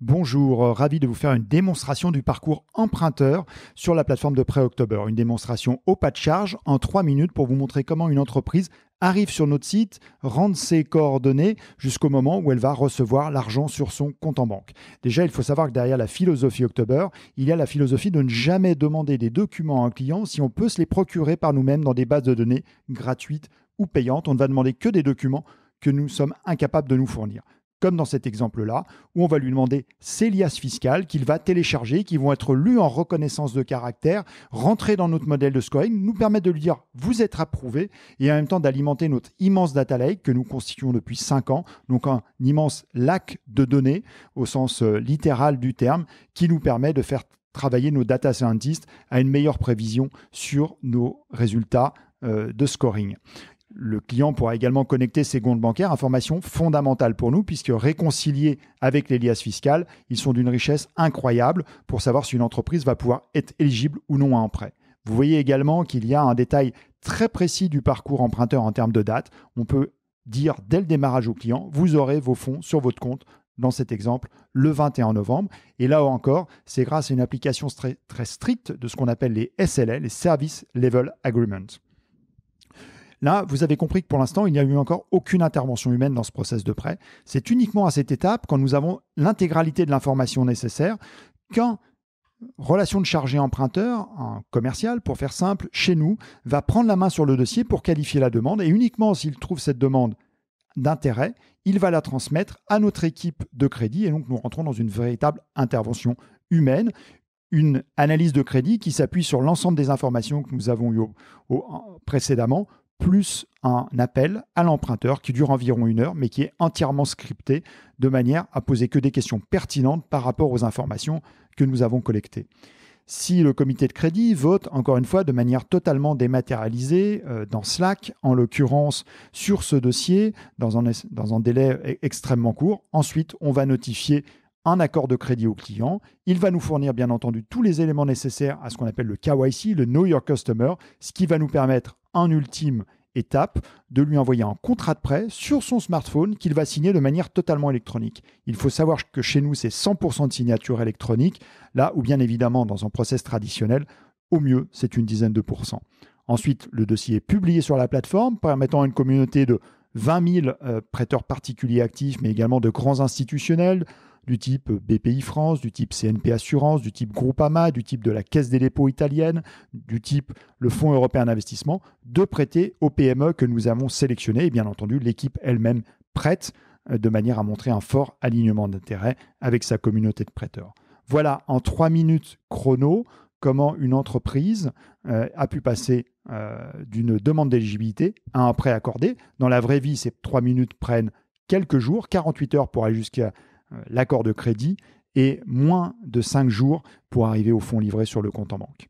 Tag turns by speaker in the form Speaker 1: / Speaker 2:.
Speaker 1: Bonjour, ravi de vous faire une démonstration du parcours emprunteur sur la plateforme de Prêt October. Une démonstration au pas de charge en 3 minutes pour vous montrer comment une entreprise arrive sur notre site, rentre ses coordonnées jusqu'au moment où elle va recevoir l'argent sur son compte en banque. Déjà, il faut savoir que derrière la philosophie October, il y a la philosophie de ne jamais demander des documents à un client si on peut se les procurer par nous-mêmes dans des bases de données gratuites ou payantes. On ne va demander que des documents que nous sommes incapables de nous fournir. Comme dans cet exemple-là, où on va lui demander ses liasses fiscales qu'il va télécharger, qui vont être lues en reconnaissance de caractère, rentrer dans notre modèle de scoring, nous permettre de lui dire « vous êtes approuvé » et en même temps d'alimenter notre immense data lake que nous constituons depuis 5 ans, donc un immense lac de données au sens littéral du terme, qui nous permet de faire travailler nos data scientists à une meilleure prévision sur nos résultats de scoring. Le client pourra également connecter ses comptes bancaires, information fondamentale pour nous, puisque réconciliés avec les liasses fiscales, ils sont d'une richesse incroyable pour savoir si une entreprise va pouvoir être éligible ou non à un prêt. Vous voyez également qu'il y a un détail très précis du parcours emprunteur en termes de date. On peut dire dès le démarrage au client, vous aurez vos fonds sur votre compte, dans cet exemple, le 21 novembre. Et là encore, c'est grâce à une application très, très stricte de ce qu'on appelle les SLA, les Service Level Agreements. Là, vous avez compris que pour l'instant, il n'y a eu encore aucune intervention humaine dans ce process de prêt. C'est uniquement à cette étape, quand nous avons l'intégralité de l'information nécessaire, qu'un relation de chargé emprunteur, un commercial, pour faire simple, chez nous, va prendre la main sur le dossier pour qualifier la demande. Et uniquement s'il trouve cette demande d'intérêt, il va la transmettre à notre équipe de crédit. Et donc, nous rentrons dans une véritable intervention humaine, une analyse de crédit qui s'appuie sur l'ensemble des informations que nous avons eues précédemment, plus un appel à l'emprunteur qui dure environ 1 heure, mais qui est entièrement scripté de manière à poser que des questions pertinentes par rapport aux informations que nous avons collectées. Si le comité de crédit vote, encore une fois, de manière totalement dématérialisée, dans Slack, en l'occurrence sur ce dossier, dans un délai extrêmement court, ensuite on va notifier un accord de crédit au client. Il va nous fournir bien entendu tous les éléments nécessaires à ce qu'on appelle le KYC, le Know Your Customer, ce qui va nous permettre en ultime étape de lui envoyer un contrat de prêt sur son smartphone qu'il va signer de manière totalement électronique. Il faut savoir que chez nous, c'est 100% de signature électronique, là où bien évidemment dans un process traditionnel, au mieux, c'est une dizaine de pourcents. Ensuite, le dossier est publié sur la plateforme, permettant à une communauté de 20 000 prêteurs particuliers actifs, mais également de grands institutionnels, du type BPI France, du type CNP Assurance, du type Groupama, du type de la Caisse des dépôts italienne, du type le Fonds européen d'investissement, de prêter aux PME que nous avons sélectionnées. Et bien entendu, l'équipe elle-même prête de manière à montrer un fort alignement d'intérêts avec sa communauté de prêteurs. Voilà, en 3 minutes chrono, comment une entreprise a pu passer d'une demande d'éligibilité à un prêt accordé. Dans la vraie vie, ces 3 minutes prennent quelques jours, 48 heures pour aller jusqu'à l'accord de crédit et moins de 5 jours pour arriver au fonds livré sur le compte en banque.